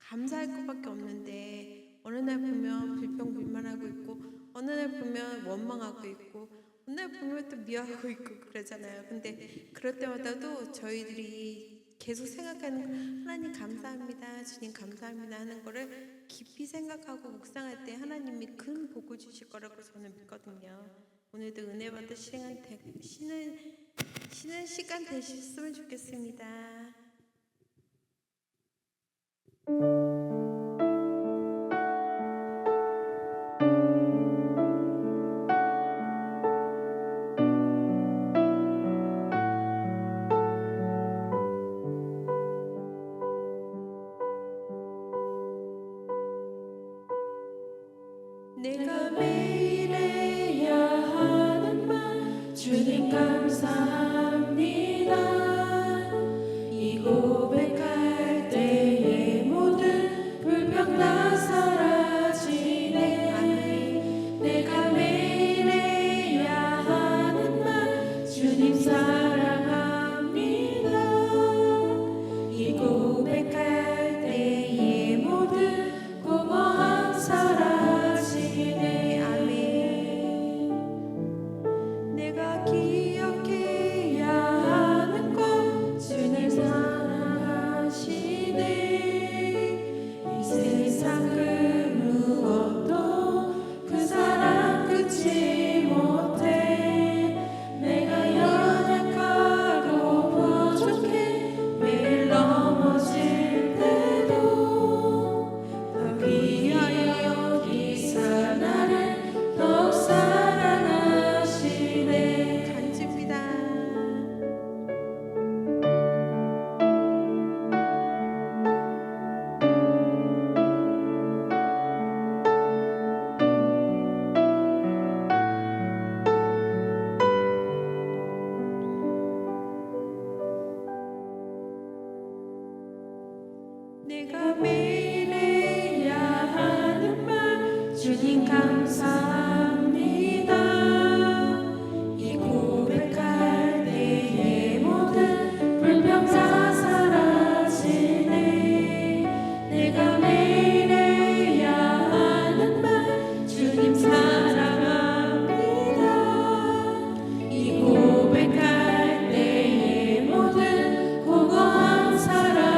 감사할 것밖에 없는데 어느 날 보면 불평불만하고 있고 어느 날 보면 원망하고 있고 어느 날 보면 또 미워하고 있고 그러잖아요. 근데 그럴 때마다도 저희들이 계속 생각하는 하나님 감사합니다, 주님 감사합니다 하는 거를 깊이 생각하고 묵상할 때 하나님이 큰 복을 주실 거라고 저는 믿거든요. 오늘도 은혜 받을 쉬는 시간 되셨으면 좋겠습니다. 내가 매일 해야 하는 말 주님 감사합니다. 이 고백할 때의 모든 불평 다 사라지네. 아멘. 내가 매일 해야 하는 말 주님 사랑합니다. 이 고백할 때의 모든 공허함 사라지네. 아멘. 내가 기억해야 하는 것 주님 사랑하시네. 이 세상 그 무엇도 그 사랑 끊지 못해. 내가 연약하고 부족해 매일 넘어질 때도 더 귀하여 여기사 나를 더욱 사랑하시네. 간증입니다. 내가 매일 해야 하는 말 주님 감사합니다. 이 고백할 때의 모든 불평 다 사라지네. 내가 매일 해야 하는 말 주님 사랑합니다. 이 고백할 때의 모든 공허함 사라지네.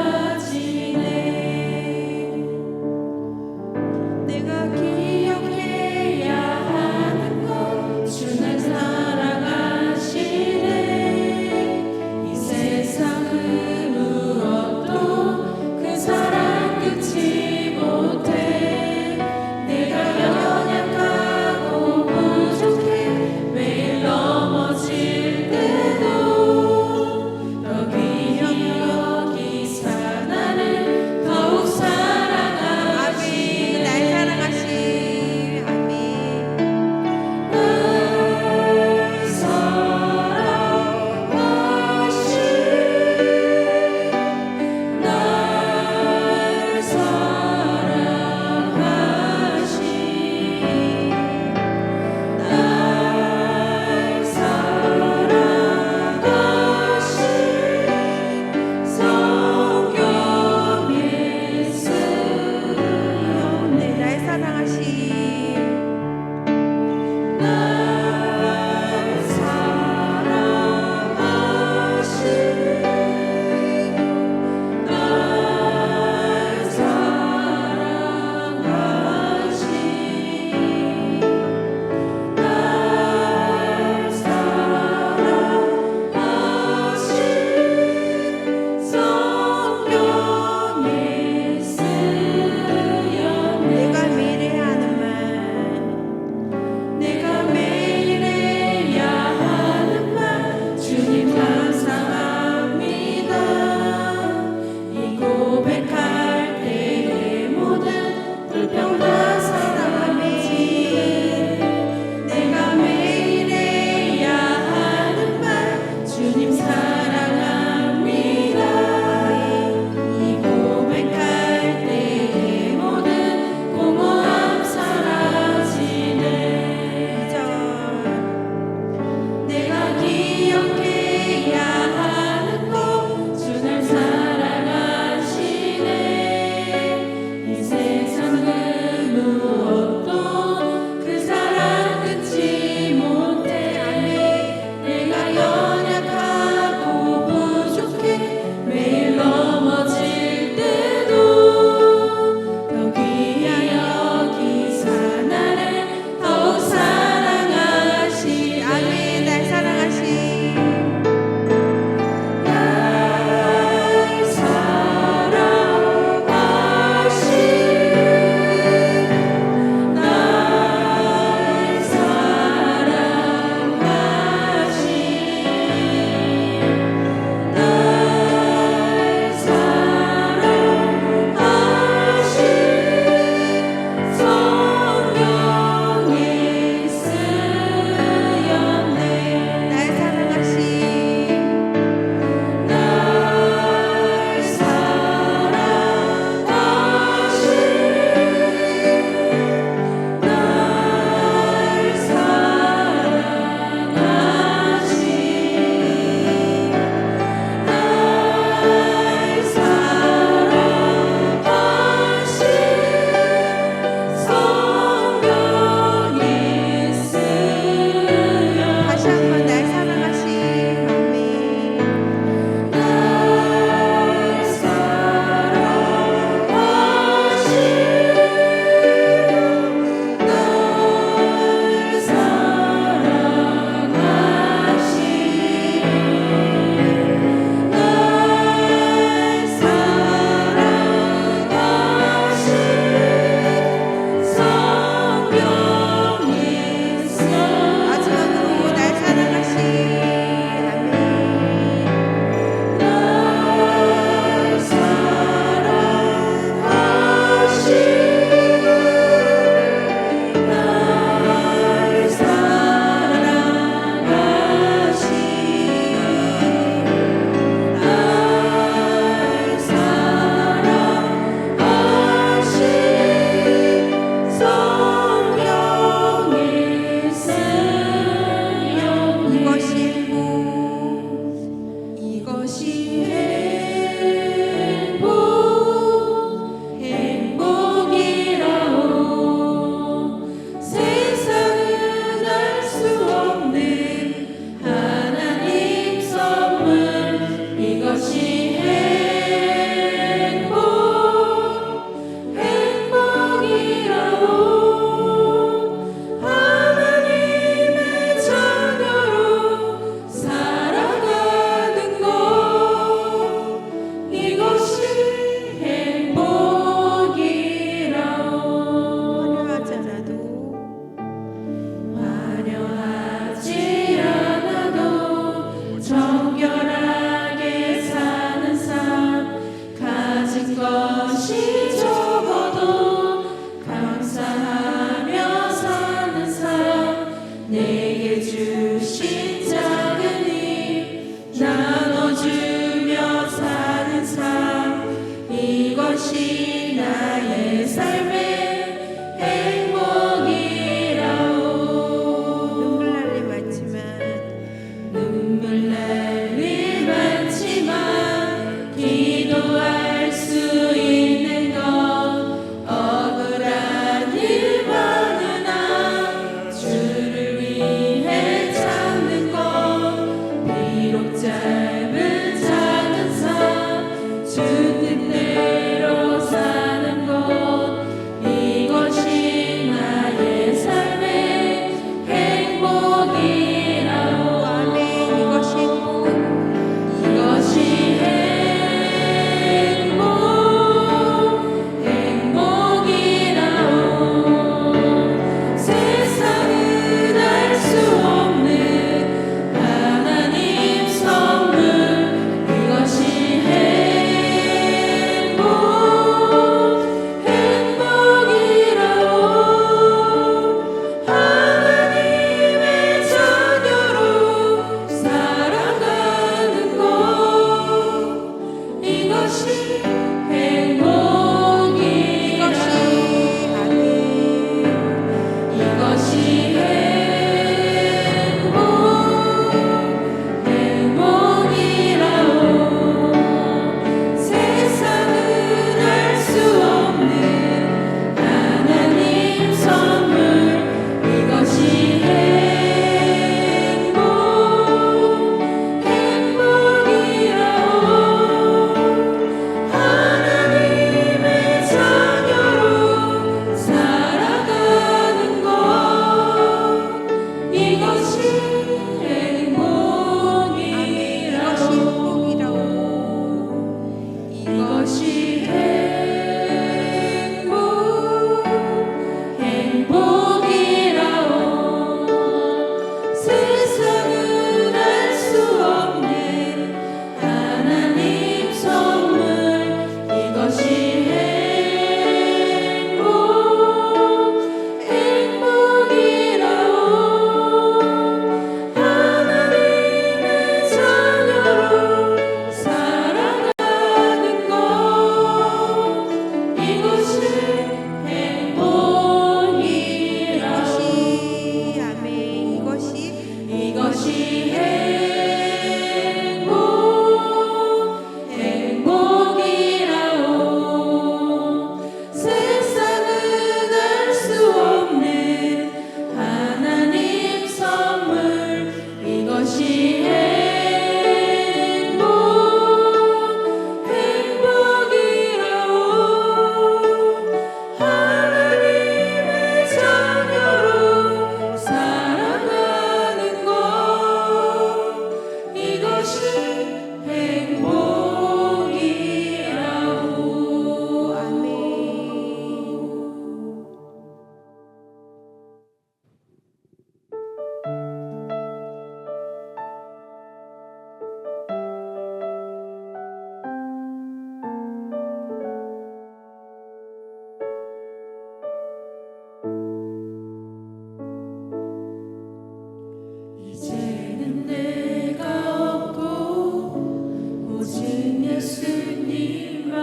예수님만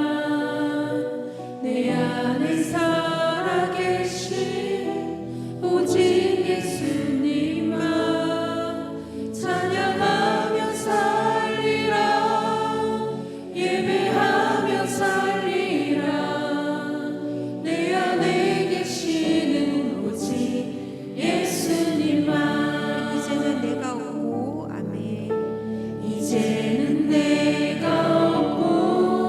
내 안에 살아계신 오직 예수님만 찬양하며 살리라 예배하며 살리라 내 안에 계시는 오직 예수님만 이제는 내가 오고 아멘. 이제는 내가 없고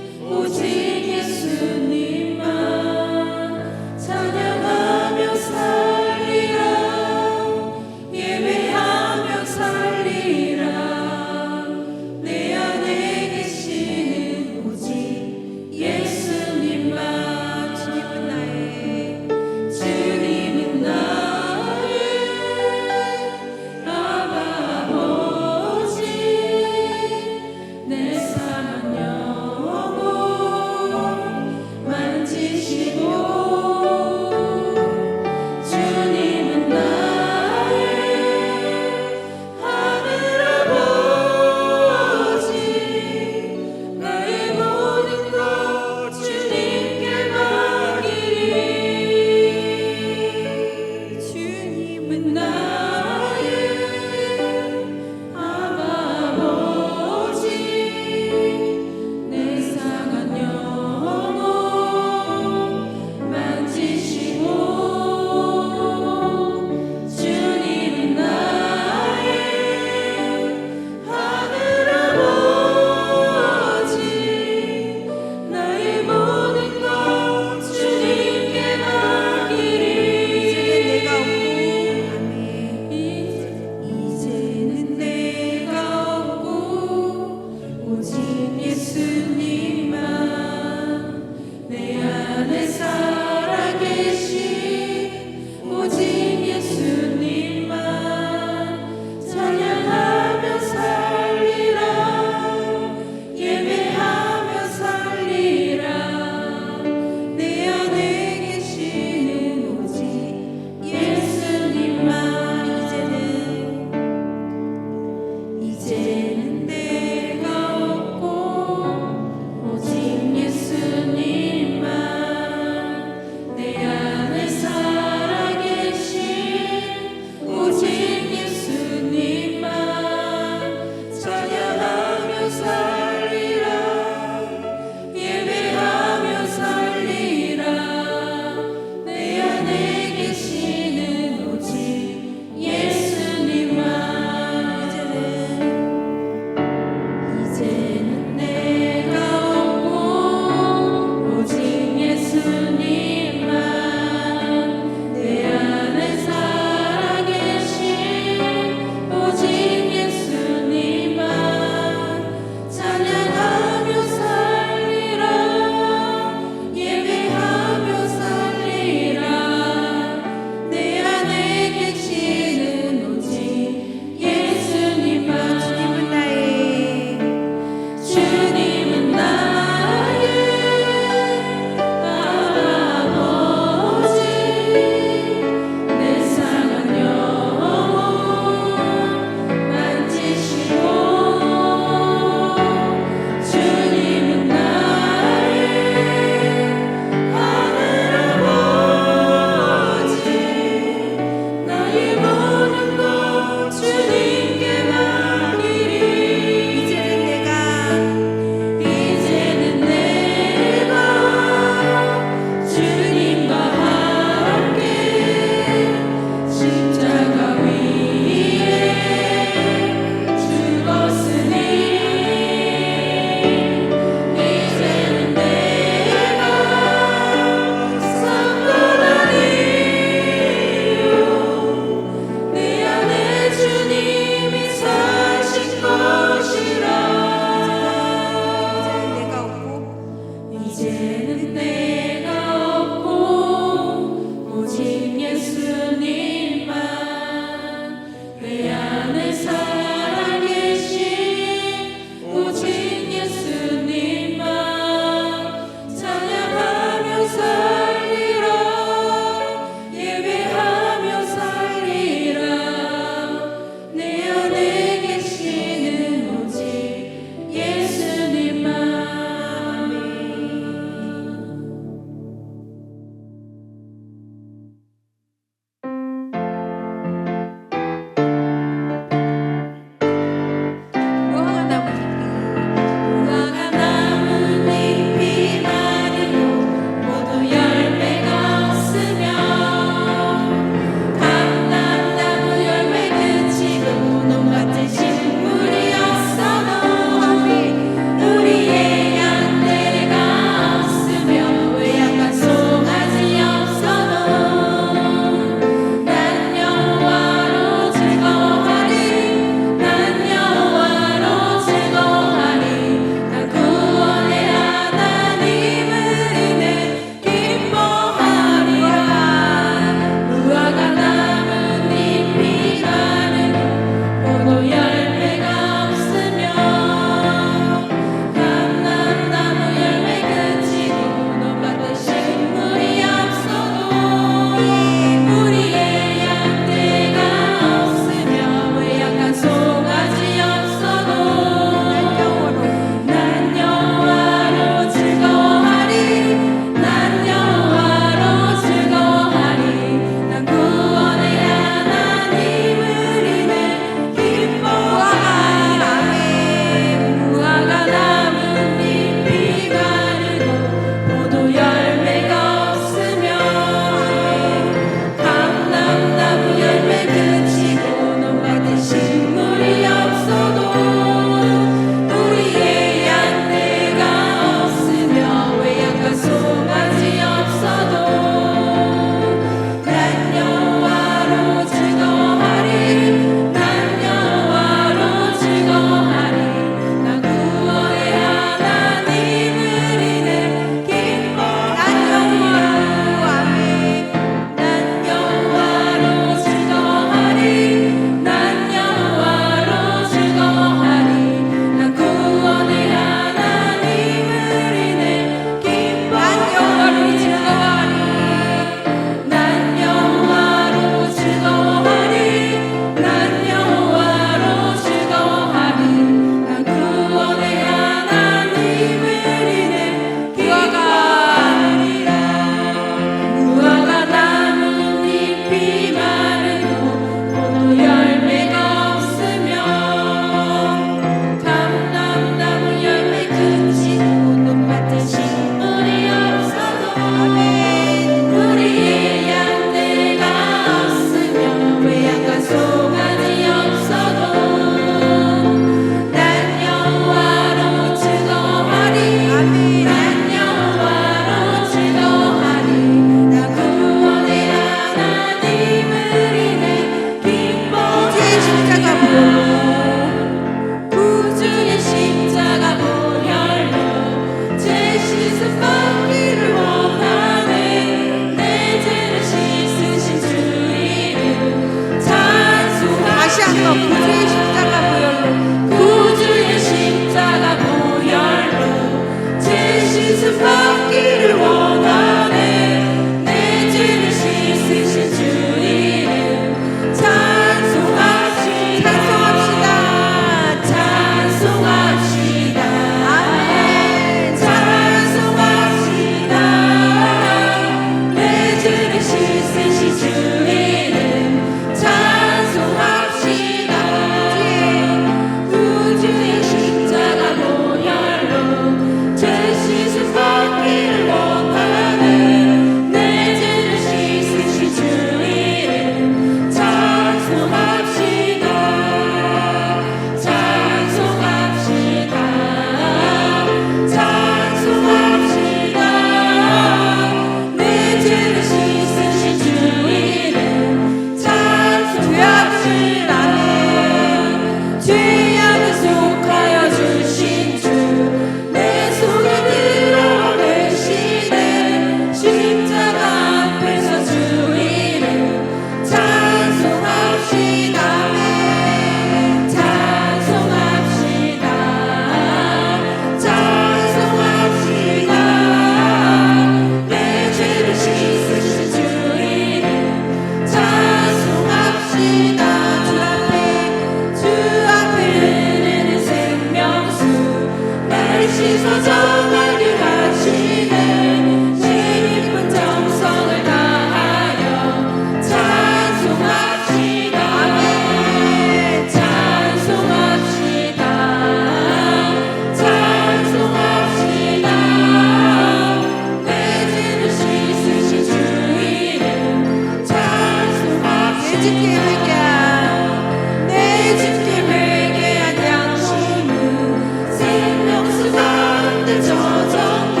주께 회개함 내 주께 회개한 양심은 생명수 가운데 젖었네.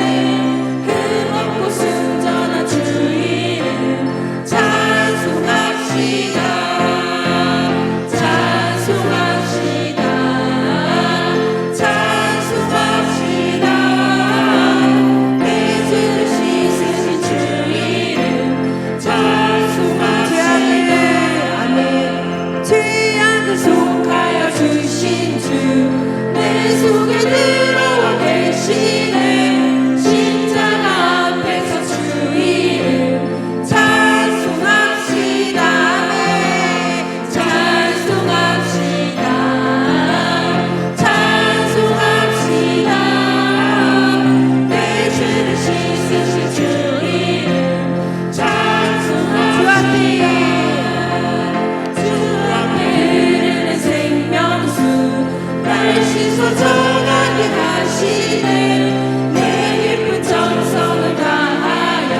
흠없고 순전한 주 이름 찬송합시다. 찬송합시다. 찬송합시다. 내 죄를 씻으신 주 이름 찬송합시다. 죄악을 속하여 주신 주 내 속에 들어와 계시네. 십자가 앞에서 주 이름 찬송합시다. 찬송합시다. 찬송합시다. 내 죄를 씻으신 주 이름 찬송합시다. 주 앞에 흐르는 생명수 날 씻어 정하게 하시네. 내 깊은 정성을 다하여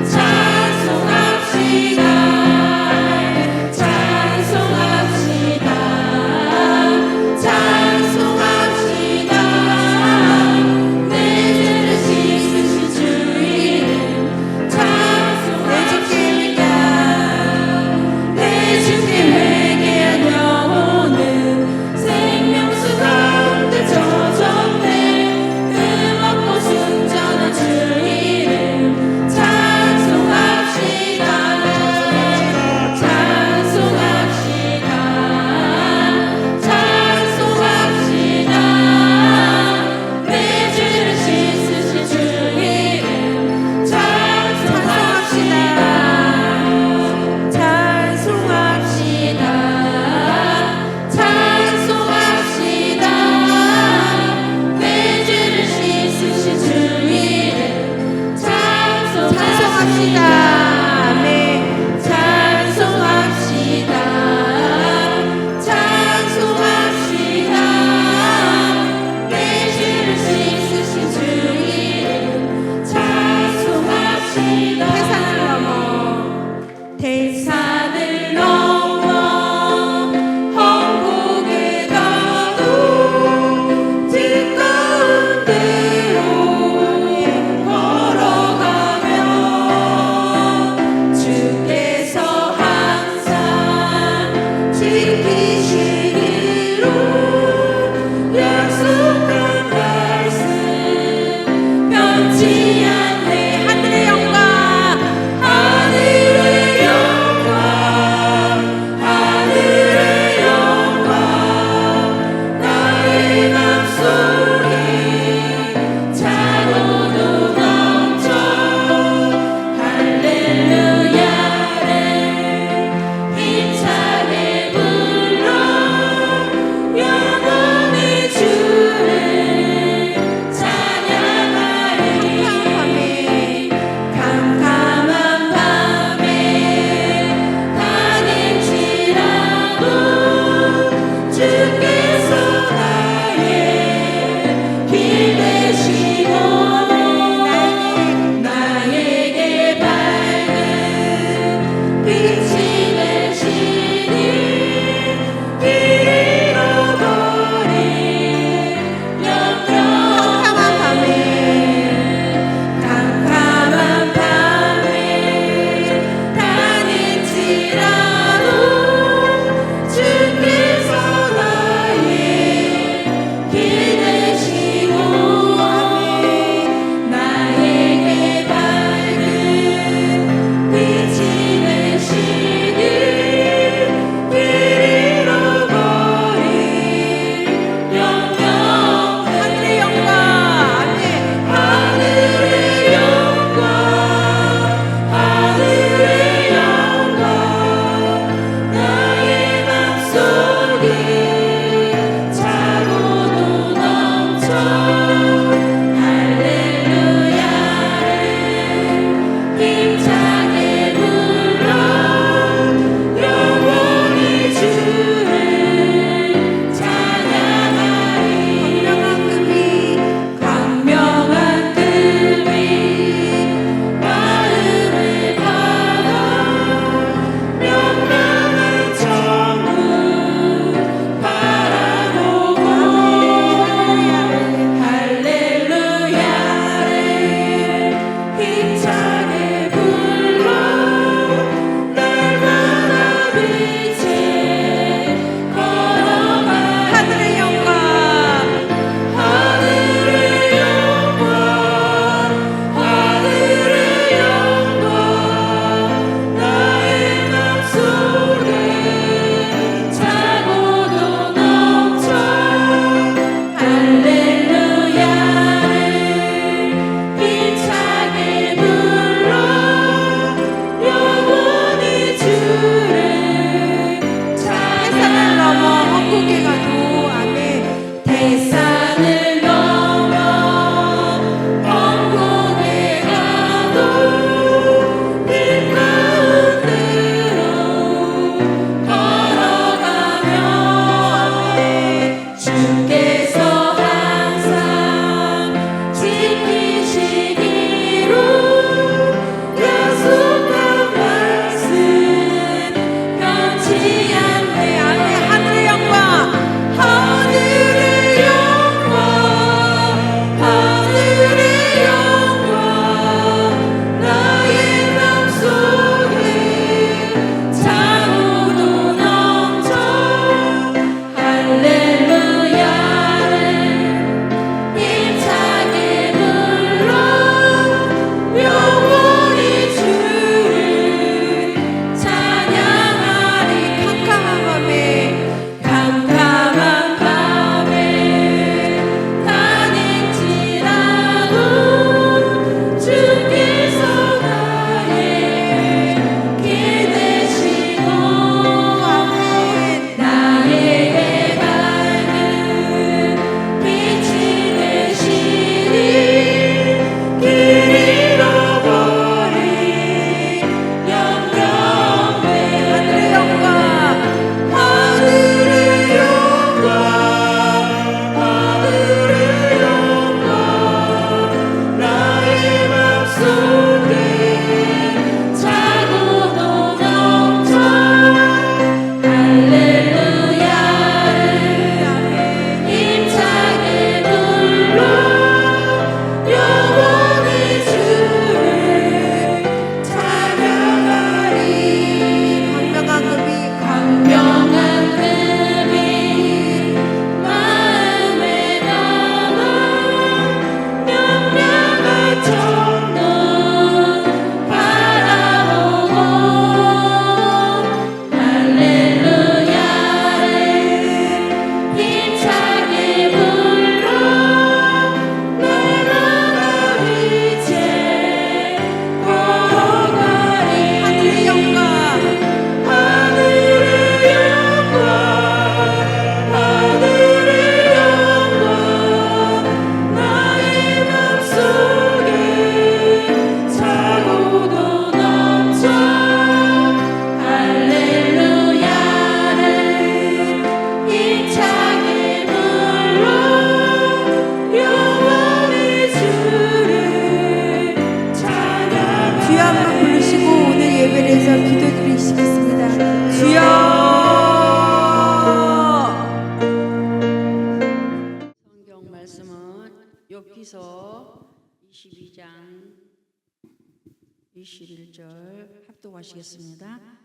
찬송합시다. 찬송합시다. 찬송합시다. 내 죄를 씻으신 주 이름 찬송합시다. 내 주께 회개한 영혼은 생명수 가운데 젖었네. 흠없고 순전한 주 이름 찬송합시다. 찬송합시다. 찬송합시다. 내 죄를 씻으신 주 이름 찬송합시다. 찬송합시다. 찬송합시다. 내 죄를 씻으신 주 이름 찬송합시다. 아멘. 찬송합시다. 찬송합시다. 내 죄를 씻으신 주 이름 찬송합시다. 대산을 넘어 천국에 가도 뜻가운 대로 걸어가면 주께서 항상 지키시기로 약속한 말씀 변치 않네. 하늘의 영광 하늘의 영광 주여. 성경 말씀은 욥기서 22장 21절 합독하시겠습니다.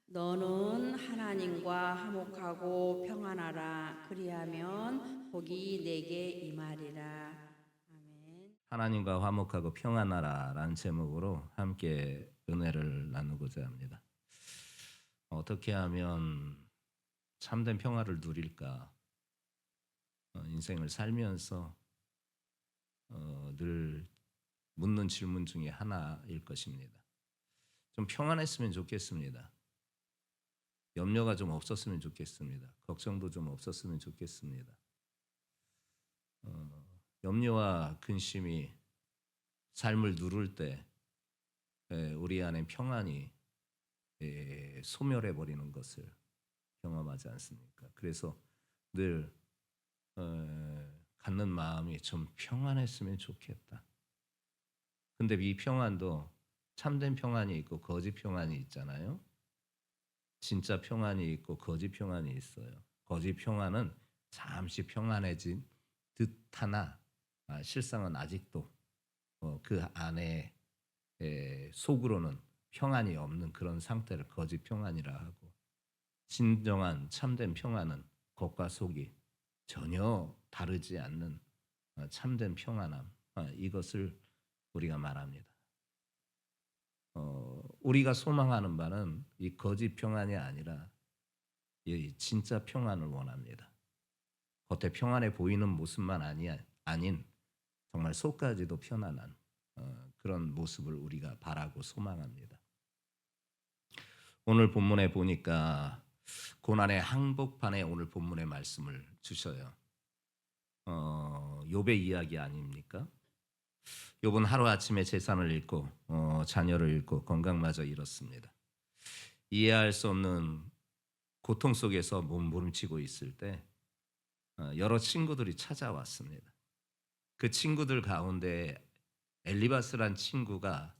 너는 하나님과 화목하고 평안하라. 그리하면 복이 내게 임하리라. 아멘. 하나님과 화목하고 평안하라라는 제목으로 함께 은혜를 나누고자 합니다. 어떻게 하면 참된 평화를 누릴까? 인생을 살면서 늘 묻는 질문 중에 하나일 것입니다. 좀 평안했으면 좋겠습니다. 염려가 좀 없었으면 좋겠습니다. 걱정도 좀 없었으면 좋겠습니다. 염려와 근심이 삶을 누를 때 우리 안에 평안이 소멸해 버리는 것을 경험하지 않습니까? 그래서 늘 갖는 마음이 좀 평안했으면 좋겠다. 근데 이 평안도 참된 평안이 있고 거짓 평안이 있잖아요. 진짜 평안이 있고 거짓 평안이 있어요. 거짓 평안은 잠시 평안해진 듯하나 실상은 아직도 그 안에 속으로는 평안이 없는 그런 상태를 거짓 평안이라 하고, 진정한 참된 평안은 겉과 속이 전혀 다르지 않는 참된 평안함, 이것을 우리가 말합니다. 우리가 소망하는 바는 이 거짓 평안이 아니라 이 진짜 평안을 원합니다. 겉에 평안해 보이는 모습만 아닌 정말 속까지도 편안한 그런 모습을 우리가 바라고 소망합니다. 오늘 본문에 보니까 고난의 항복판에 오늘 본문의 말씀을 주셔요. 욥의 이야기 아닙니까? 욥은 하루아침에 재산을 잃고 자녀를 잃고 건강마저 잃었습니다. 이해할 수 없는 고통 속에서 몸부림치고 있을 때 여러 친구들이 찾아왔습니다. 그 친구들 가운데 엘리바스란 친구가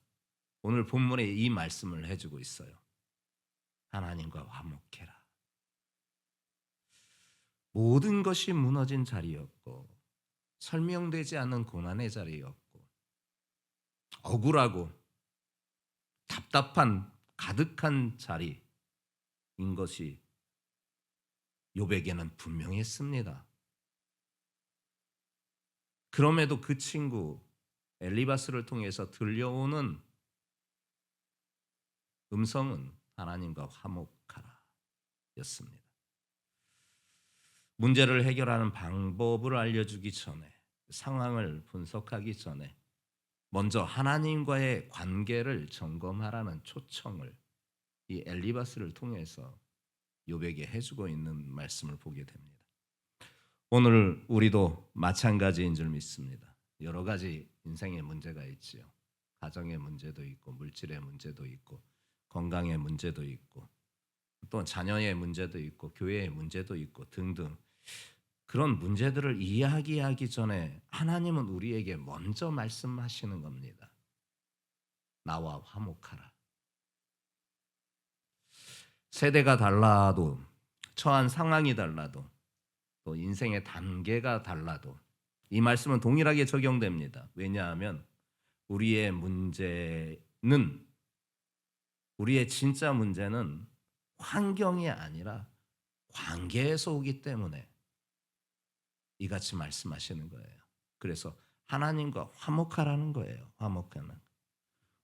오늘 본문에 이 말씀을 해주고 있어요. 하나님과 화목해라. 모든 것이 무너진 자리였고 설명되지 않는 고난의 자리였고 억울하고 답답한 가득한 자리인 것이 욥에게는 분명했습니다. 그럼에도 그 친구 엘리바스를 통해서 들려오는 음성은 하나님과 화목하라 였습니다. 문제를 해결하는 방법을 알려주기 전에, 상황을 분석하기 전에 먼저 하나님과의 관계를 점검하라는 초청을 이 엘리바스를 통해서 욥에게 해주고 있는 말씀을 보게 됩니다. 오늘 우리도 마찬가지인 줄 믿습니다. 여러 가지 인생의 문제가 있지요. 가정의 문제도 있고 물질의 문제도 있고 건강의 문제도 있고 또 자녀의 문제도 있고 교회의 문제도 있고 등등, 그런 문제들을 이야기하기 전에 하나님은 우리에게 먼저 말씀하시는 겁니다. 나와 화목하라. 세대가 달라도, 처한 상황이 달라도, 또 인생의 단계가 달라도 이 말씀은 동일하게 적용됩니다. 왜냐하면 우리의 진짜 문제는 환경이 아니라 관계에서 오기 때문에 이같이 말씀하시는 거예요. 그래서 하나님과 화목하라는 거예요. 화목하는.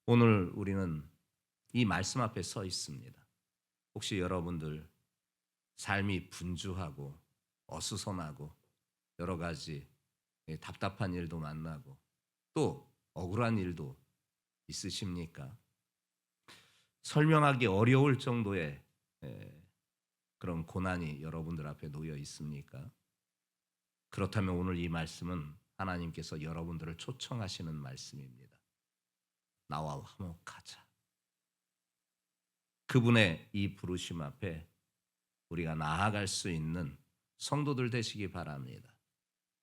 오늘 우리는 이 말씀 앞에 서 있습니다. 혹시 여러분들 삶이 분주하고 어수선하고 여러 가지 답답한 일도 만나고 또 억울한 일도 있으십니까? 설명하기 어려울 정도의 그런 고난이 여러분들 앞에 놓여 있습니까? 그렇다면 오늘 이 말씀은 하나님께서 여러분들을 초청하시는 말씀입니다. 나와 화목하자. 그분의 이 부르심 앞에 우리가 나아갈 수 있는 성도들 되시기 바랍니다.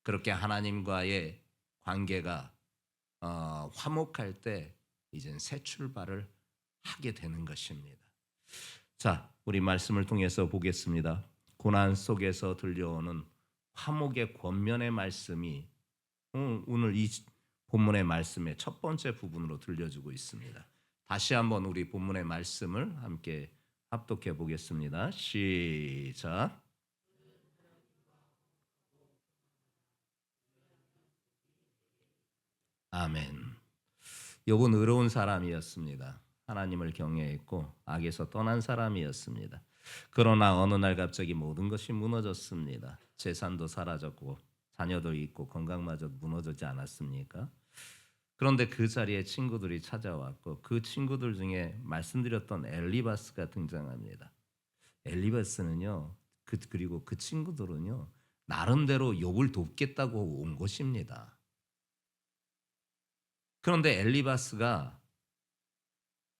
그렇게 하나님과의 관계가 화목할 때 이젠 새 출발을 하게 되는 것입니다. 자, 우리 말씀을 통해서 보겠습니다. 고난 속에서 들려오는 화목의 권면의 말씀이 오늘 이 본문의 말씀의 첫 번째 부분으로 들려주고 있습니다. 다시 한번 우리 본문의 말씀을 함께 합독해 보겠습니다. 시작. 아멘. 욥은 의로운 사람이었습니다. 하나님을 경외했고 악에서 떠난 사람이었습니다. 그러나 어느 날 갑자기 모든 것이 무너졌습니다. 재산도 사라졌고 자녀도 있고 건강마저 무너지지 않았습니까? 그런데 그 자리에 친구들이 찾아왔고 그 친구들 중에 말씀드렸던 엘리바스가 등장합니다. 엘리바스는요, 그리고 그 친구들은요, 나름대로 욥을 돕겠다고 온 것입니다. 그런데 엘리바스가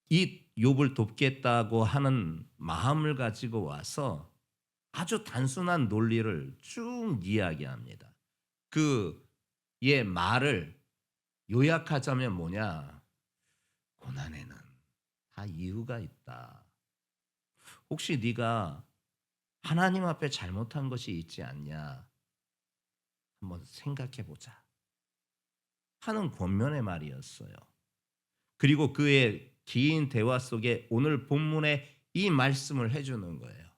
이 욥을 돕겠다고 하는 마음을 가지고 와서 아주 단순한 논리를 쭉 이야기합니다. 그의 말을 요약하자면 뭐냐? 고난에는 다 이유가 있다. 혹시 네가 하나님 앞에 잘못한 것이 있지 않냐? 한번 생각해 보자 하는 권면의 말이었어요. 그리고 그의 긴 대화 속에 오늘 본문에 이 말씀을 해주는 거예요.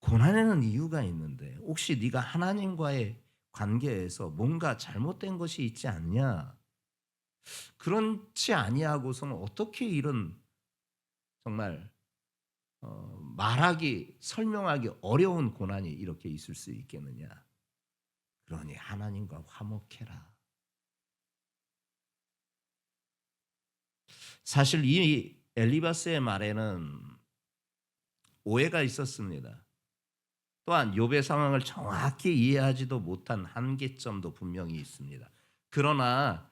고난에는 이유가 있는데 혹시 네가 하나님과의 관계에서 뭔가 잘못된 것이 있지 않냐? 그렇지 아니하고서는 어떻게 이런 정말 설명하기 어려운 고난이 이렇게 있을 수 있겠느냐? 그러니 하나님과 화목해라. 사실 이 엘리바스의 말에는 오해가 있었습니다. 또한 욥의 상황을 정확히 이해하지도 못한 한계점도 분명히 있습니다. 그러나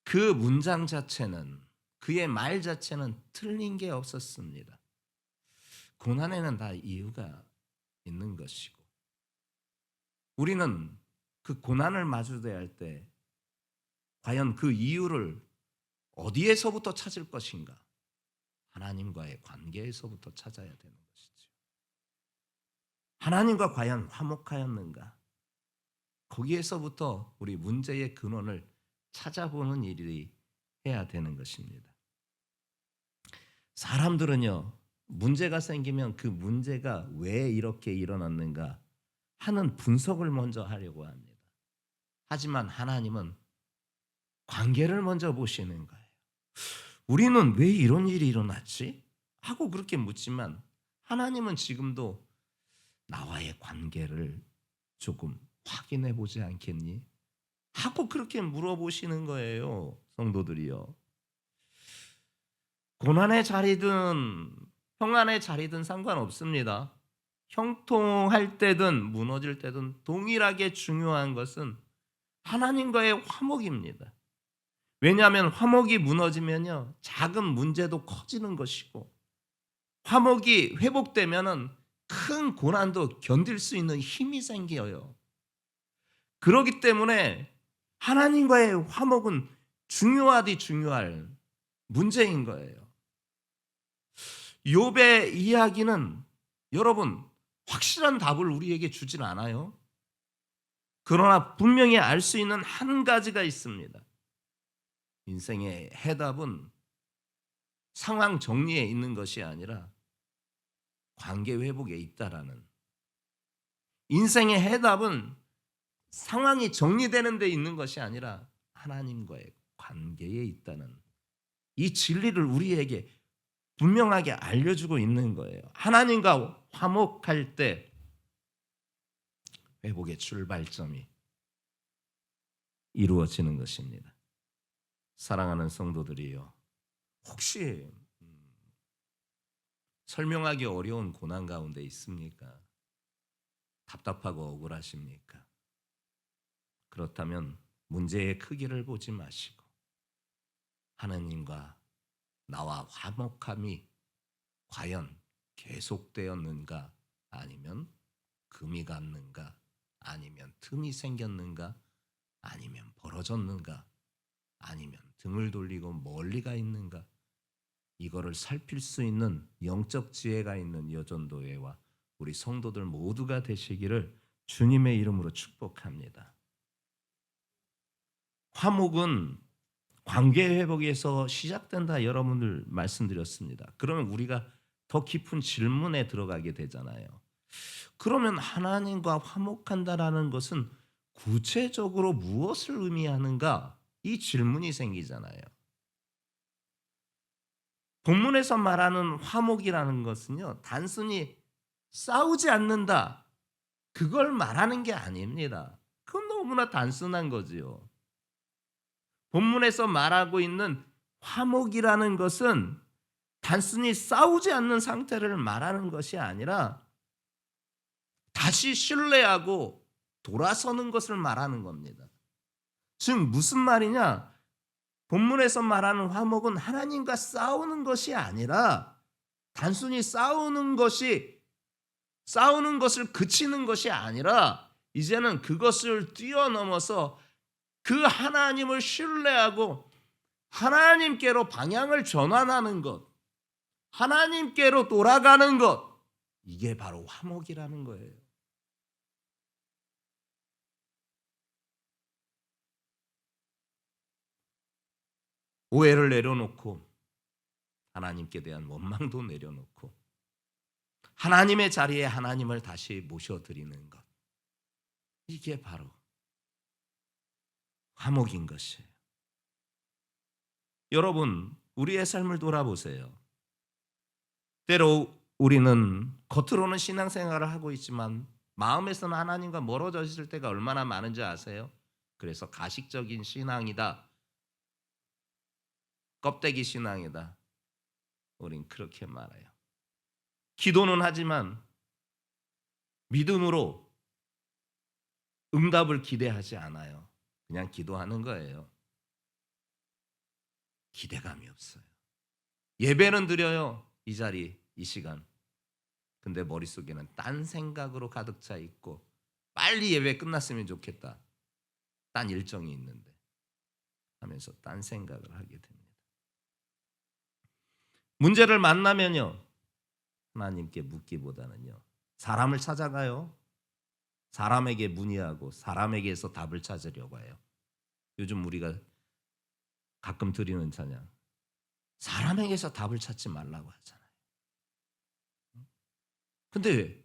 그 문장 자체는, 그의 말 자체는 틀린 게 없었습니다. 고난에는 다 이유가 있는 것이고 우리는 그 고난을 마주대할 때 과연 그 이유를 어디에서부터 찾을 것인가? 하나님과의 관계에서부터 찾아야 되는 것이죠. 하나님과 과연 화목하였는가? 거기에서부터 우리 문제의 근원을 찾아보는 일이 해야 되는 것입니다. 사람들은요, 문제가 생기면 그 문제가 왜 이렇게 일어났는가 하는 분석을 먼저 하려고 합니다. 하지만 하나님은 관계를 먼저 보시는 거예요. 우리는 왜 이런 일이 일어났지? 하고 그렇게 묻지만 하나님은 지금도 나와의 관계를 조금 확인해 보지 않겠니? 하고 그렇게 물어보시는 거예요. 성도들이요. 고난의 자리든 평안의 자리든 상관없습니다. 형통할 때든 무너질 때든 동일하게 중요한 것은 하나님과의 화목입니다. 왜냐하면 화목이 무너지면요, 작은 문제도 커지는 것이고 화목이 회복되면은 큰 고난도 견딜 수 있는 힘이 생겨요. 그렇기 때문에 하나님과의 화목은 중요하디 중요할 문제인 거예요. 욥의 이야기는 여러분 확실한 답을 우리에게 주진 않아요. 그러나 분명히 알 수 있는 한 가지가 있습니다. 인생의 해답은 상황 정리에 있는 것이 아니라 관계 회복에 있다라는, 인생의 해답은 상황이 정리되는 데 있는 것이 아니라 하나님과의 관계에 있다는 이 진리를 우리에게 분명하게 알려주고 있는 거예요. 하나님과 화목할 때 회복의 출발점이 이루어지는 것입니다. 사랑하는 성도들이요, 혹시 설명하기 어려운 고난 가운데 있습니까? 답답하고 억울하십니까? 그렇다면 문제의 크기를 보지 마시고 하나님과 나와 화목함이 과연 계속되었는가, 아니면 금이 갔는가, 아니면 틈이 생겼는가, 아니면 벌어졌는가, 아니면 등을 돌리고 멀리 가 있는가, 이거를 살필 수 있는 영적 지혜가 있는 여전도회와 우리 성도들 모두가 되시기를 주님의 이름으로 축복합니다. 화목은 관계 회복에서 시작된다 여러분들 말씀드렸습니다. 그러면 우리가 더 깊은 질문에 들어가게 되잖아요. 그러면 하나님과 화목한다라는 것은 구체적으로 무엇을 의미하는가? 이 질문이 생기잖아요. 본문에서 말하는 화목이라는 것은요, 단순히 싸우지 않는다, 그걸 말하는 게 아닙니다. 그건 너무나 단순한 거지요. 본문에서 말하고 있는 화목이라는 것은 단순히 싸우지 않는 상태를 말하는 것이 아니라 다시 신뢰하고 돌아서는 것을 말하는 겁니다. 즉 무슨 말이냐? 본문에서 말하는 화목은 하나님과 싸우는 것이 아니라 단순히 싸우는 것을 그치는 것이 아니라 이제는 그것을 뛰어넘어서 그 하나님을 신뢰하고 하나님께로 방향을 전환하는 것, 하나님께로 돌아가는 것, 이게 바로 화목이라는 거예요. 오해를 내려놓고 하나님께 대한 원망도 내려놓고 하나님의 자리에 하나님을 다시 모셔드리는 것, 이게 바로 화목인 것이에요. 여러분, 우리의 삶을 돌아보세요. 때로 우리는 겉으로는 신앙생활을 하고 있지만 마음에서는 하나님과 멀어져 있을 때가 얼마나 많은지 아세요? 그래서 가식적인 신앙이다, 껍데기 신앙이다, 우린 그렇게 말해요. 기도는 하지만 믿음으로 응답을 기대하지 않아요. 그냥 기도하는 거예요. 기대감이 없어요. 예배는 드려요, 이 자리, 이 시간. 근데 머릿속에는 딴 생각으로 가득 차 있고 빨리 예배 끝났으면 좋겠다, 딴 일정이 있는데 하면서 딴 생각을 하게 됩니다. 문제를 만나면요, 하나님께 묻기보다는요, 사람을 찾아가요. 사람에게 문의하고 사람에게서 답을 찾으려고 해요. 요즘 우리가 가끔 드리는 찬양, 사람에게서 답을 찾지 말라고 하잖아요. 근데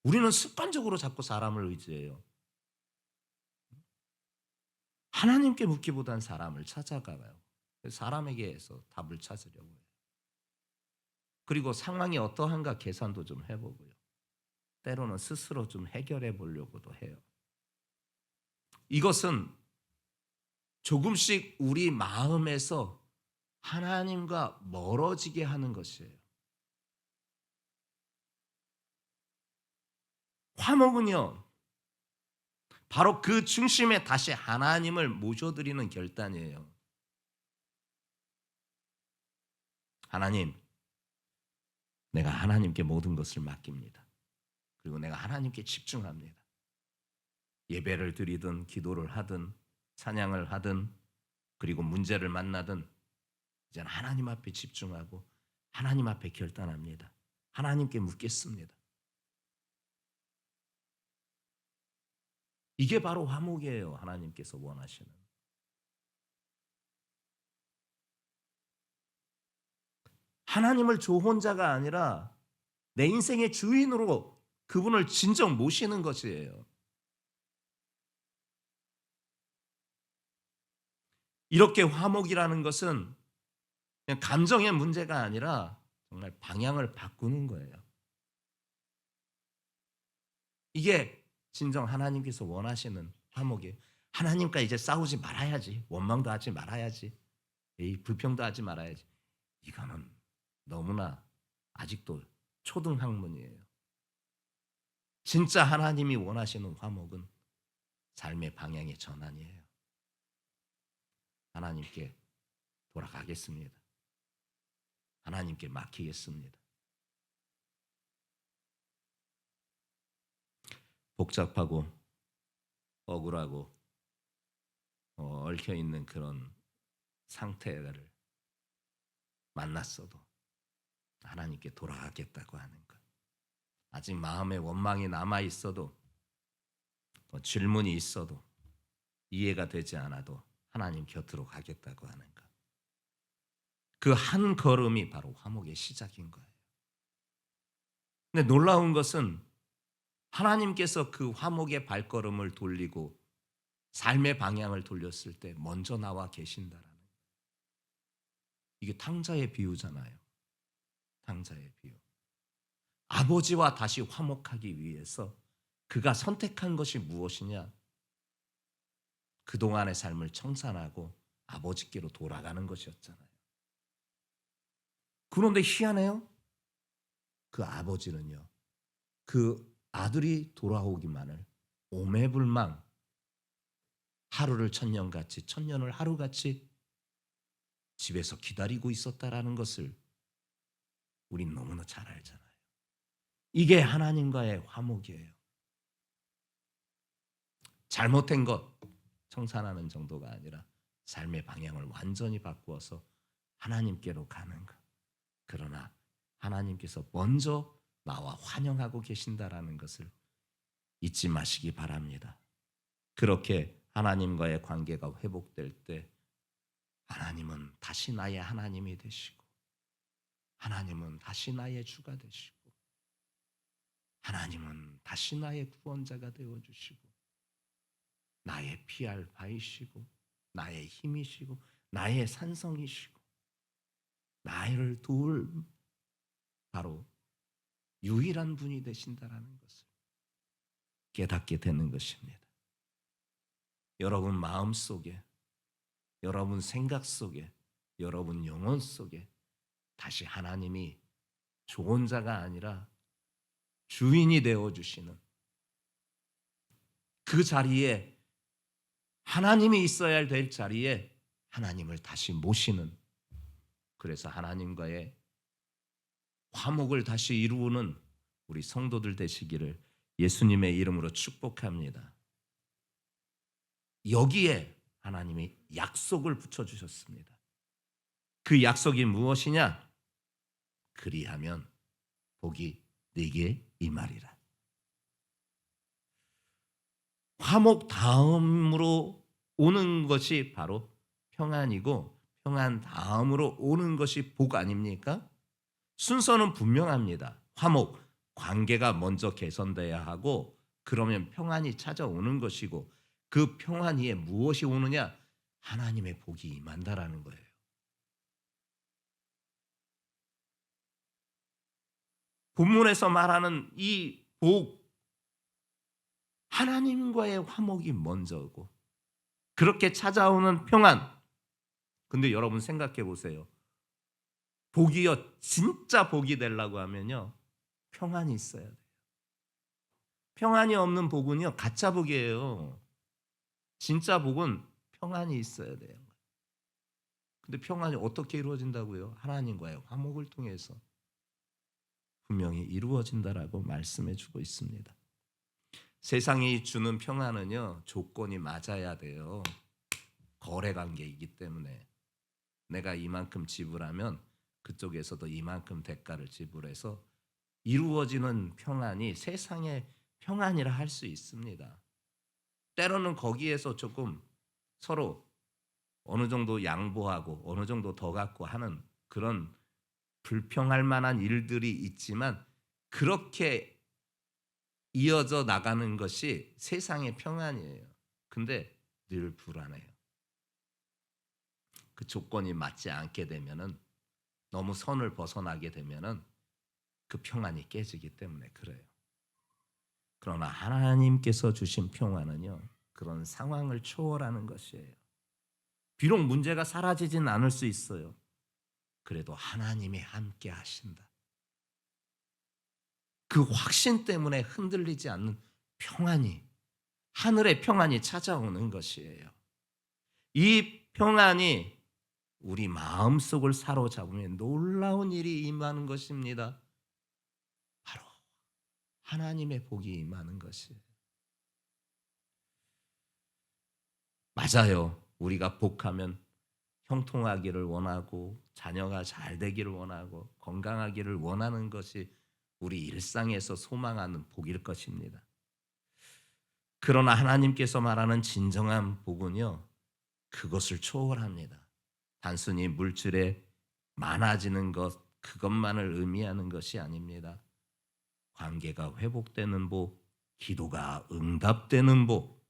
우리는 습관적으로 자꾸 사람을 의지해요. 하나님께 묻기보단 사람을 찾아가요. 사람에게서 답을 찾으려고 해요. 그리고 상황이 어떠한가 계산도 좀 해보고요. 때로는 스스로 좀 해결해 보려고도 해요. 이것은 조금씩 우리 마음에서 하나님과 멀어지게 하는 것이에요. 화목은요, 바로 그 중심에 다시 하나님을 모셔드리는 결단이에요. 하나님, 내가 하나님께 모든 것을 맡깁니다. 그리고 내가 하나님께 집중합니다. 예배를 드리든 기도를 하든 찬양을 하든 그리고 문제를 만나든 이제는 하나님 앞에 집중하고 하나님 앞에 결단합니다. 하나님께 묻겠습니다. 이게 바로 화목이에요. 하나님께서 원하시는. 하나님을 조혼자가 아니라 내 인생의 주인으로 그분을 진정 모시는 것이에요. 이렇게 화목이라는 것은 그냥 감정의 문제가 아니라 정말 방향을 바꾸는 거예요. 이게 진정 하나님께서 원하시는 화목이에요. 하나님과 이제 싸우지 말아야지, 원망도 하지 말아야지, 불평도 하지 말아야지, 이거는 너무나 아직도 초등학문이에요. 진짜 하나님이 원하시는 화목은 삶의 방향의 전환이에요. 하나님께 돌아가겠습니다. 하나님께 맡기겠습니다. 복잡하고 억울하고 얽혀있는 그런 상태를 만났어도 하나님께 돌아가겠다고 하는 것. 아직 마음에 원망이 남아 있어도, 질문이 있어도, 이해가 되지 않아도 하나님 곁으로 가겠다고 하는 것. 그 한 걸음이 바로 화목의 시작인 거예요. 근데 놀라운 것은 하나님께서 그 화목의 발걸음을 돌리고 삶의 방향을 돌렸을 때 먼저 나와 계신다라는 거예요. 이게 탕자의 비유잖아요. 탕자의 비유. 아버지와 다시 화목하기 위해서 그가 선택한 것이 무엇이냐? 그동안의 삶을 청산하고 아버지께로 돌아가는 것이었잖아요. 그런데 희한해요. 그 아버지는요, 그 아들이 돌아오기만을 오매불망 하루를 천년같이, 천년을 하루같이 집에서 기다리고 있었다라는 것을 우린 너무나 잘 알잖아요. 이게 하나님과의 화목이에요. 잘못된 것 청산하는 정도가 아니라 삶의 방향을 완전히 바꾸어서 하나님께로 가는 것. 그러나 하나님께서 먼저 나와 환영하고 계신다라는 것을 잊지 마시기 바랍니다. 그렇게 하나님과의 관계가 회복될 때 하나님은 다시 나의 하나님이 되시고, 하나님은 다시 나의 주가 되시고, 하나님은 다시 나의 구원자가 되어주시고, 나의 피할 바이시고, 나의 힘이시고, 나의 산성이시고, 나를 도울 바로 유일한 분이 되신다라는 것을 깨닫게 되는 것입니다. 여러분 마음 속에, 여러분 생각 속에, 여러분 영혼 속에 다시 하나님이 조언자가 아니라 주인이 되어주시는 그 자리에, 하나님이 있어야 될 자리에 하나님을 다시 모시는, 그래서 하나님과의 화목을 다시 이루는 우리 성도들 되시기를 예수님의 이름으로 축복합니다. 여기에 하나님이 약속을 붙여주셨습니다. 그 약속이 무엇이냐? 그리하면 복이 네게 임하리라. 화목 다음으로 오는 것이 바로 평안이고, 평안 다음으로 오는 것이 복 아닙니까? 순서는 분명합니다. 화목, 관계가 먼저 개선돼야 하고, 그러면 평안이 찾아오는 것이고, 그 평안 위에 무엇이 오느냐? 하나님의 복이 임한다라는 거예요. 본문에서 말하는 이 복, 하나님과의 화목이 먼저고, 그렇게 찾아오는 평안. 근데 여러분 생각해 보세요. 복이요, 진짜 복이 되려고 하면요, 평안이 있어야 돼요. 평안이 없는 복은요, 가짜 복이에요. 진짜 복은 평안이 있어야 돼요. 근데 평안이 어떻게 이루어진다고요? 하나님과의 화목을 통해서 분명히 이루어진다라고 말씀해 주고 있습니다. 세상이 주는 평안은요, 조건이 맞아야 돼요. 거래 관계이기 때문에 내가 이만큼 지불하면 그쪽에서도 이만큼 대가를 지불해서 이루어지는 평안이 세상의 평안이라 할 수 있습니다. 때로는 거기에서 조금 서로 어느 정도 양보하고 어느 정도 더 갖고 하는 그런 불평할 만한 일들이 있지만, 그렇게 이어져 나가는 것이 세상의 평안이에요. 근데 늘 불안해요. 그 조건이 맞지 않게 되면은, 너무 선을 벗어나게 되면은 그 평안이 깨지기 때문에 그래요. 그러나 하나님께서 주신 평안은요, 그런 상황을 초월하는 것이에요. 비록 문제가 사라지진 않을 수 있어요. 그래도 하나님이 함께 하신다. 그 확신 때문에 흔들리지 않는 평안이, 하늘의 평안이 찾아오는 것이에요. 이 평안이 우리 마음속을 사로잡으면 놀라운 일이 임하는 것입니다. 바로 하나님의 복이 임하는 것이에요. 맞아요. 우리가 복하면 형통하기를 원하고 자녀가 잘 되기를 원하고 건강하기를 원하는 것이 우리 일상에서 소망하는 복일 것입니다. 그러나 하나님께서 말하는 진정한 복은요, 그것을 초월합니다. 단순히 물질에 많아지는 것, 그것만을 의미하는 것이 아닙니다. 관계가 회복되는 복, 기도가 응답되는 복,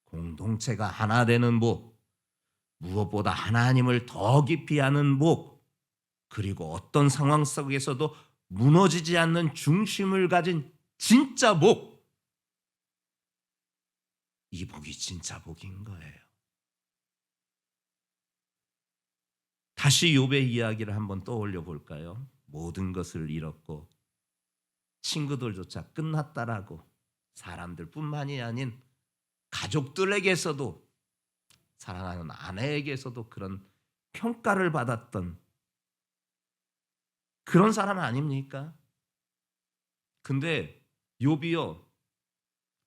공동체가 하나 되는 복, 무엇보다 하나님을 더 깊이 아는 복, 그리고 어떤 상황 속에서도 무너지지 않는 중심을 가진 진짜 복, 이 복이 진짜 복인 거예요. 다시 욥의 이야기를 한번 떠올려 볼까요? 모든 것을 잃었고 친구들조차 끝났다라고, 사람들뿐만이 아닌 가족들에게서도, 사랑하는 아내에게서도 그런 평가를 받았던 그런 사람 아닙니까? 근데 욥이요,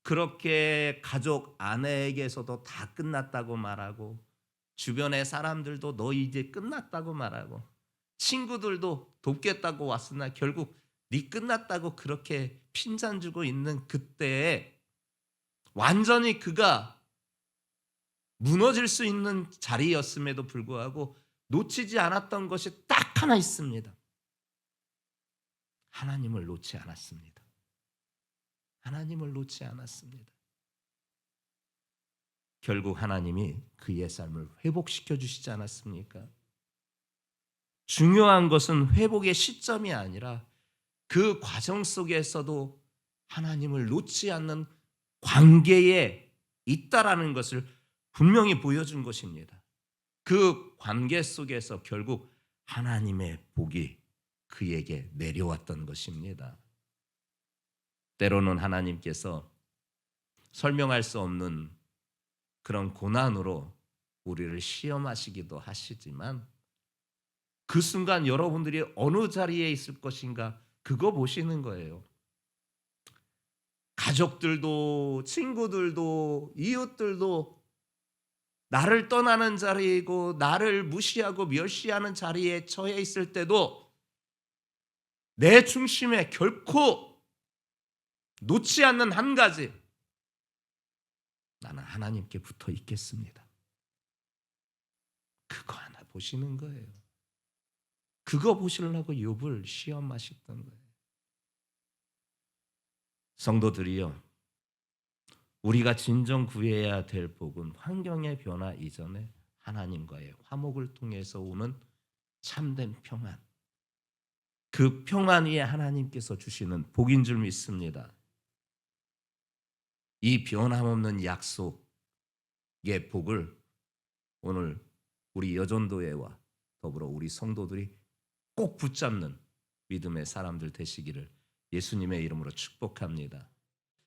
그렇게 가족 아내에게서도 다 끝났다고 말하고, 주변의 사람들도 너 이제 끝났다고 말하고, 친구들도 돕겠다고 왔으나 결국 네 끝났다고 그렇게 핀잔 주고 있는 그때에 완전히 그가 무너질 수 있는 자리였음에도 불구하고 놓치지 않았던 것이 딱 하나 있습니다. 하나님을 놓지 않았습니다. 하나님을 놓지 않았습니다. 결국 하나님이 그의 삶을 회복시켜 주시지 않았습니까? 중요한 것은 회복의 시점이 아니라 그 과정 속에서도 하나님을 놓지 않는 관계에 있다라는 것을 분명히 보여준 것입니다. 그 관계 속에서 결국 하나님의 복이 그에게 내려왔던 것입니다. 때로는 하나님께서 설명할 수 없는 그런 고난으로 우리를 시험하시기도 하시지만, 그 순간 여러분들이 어느 자리에 있을 것인가 그거 보시는 거예요. 가족들도 친구들도 이웃들도 나를 떠나는 자리이고 나를 무시하고 멸시하는 자리에 처해 있을 때도 내 중심에 결코 놓지 않는 한 가지, 나는 하나님께 붙어 있겠습니다. 그거 하나 보시는 거예요. 그거 보시려고 욥을 시험하셨던 거예요. 성도들이요, 우리가 진정 구해야 될 복은 환경의 변화 이전에 하나님과의 화목을 통해서 오는 참된 평안, 그 평안 위에 하나님께서 주시는 복인 줄 믿습니다. 이 변함없는 약속의 복을 오늘 우리 여전도회와 더불어 우리 성도들이 꼭 붙잡는 믿음의 사람들 되시기를 예수님의 이름으로 축복합니다.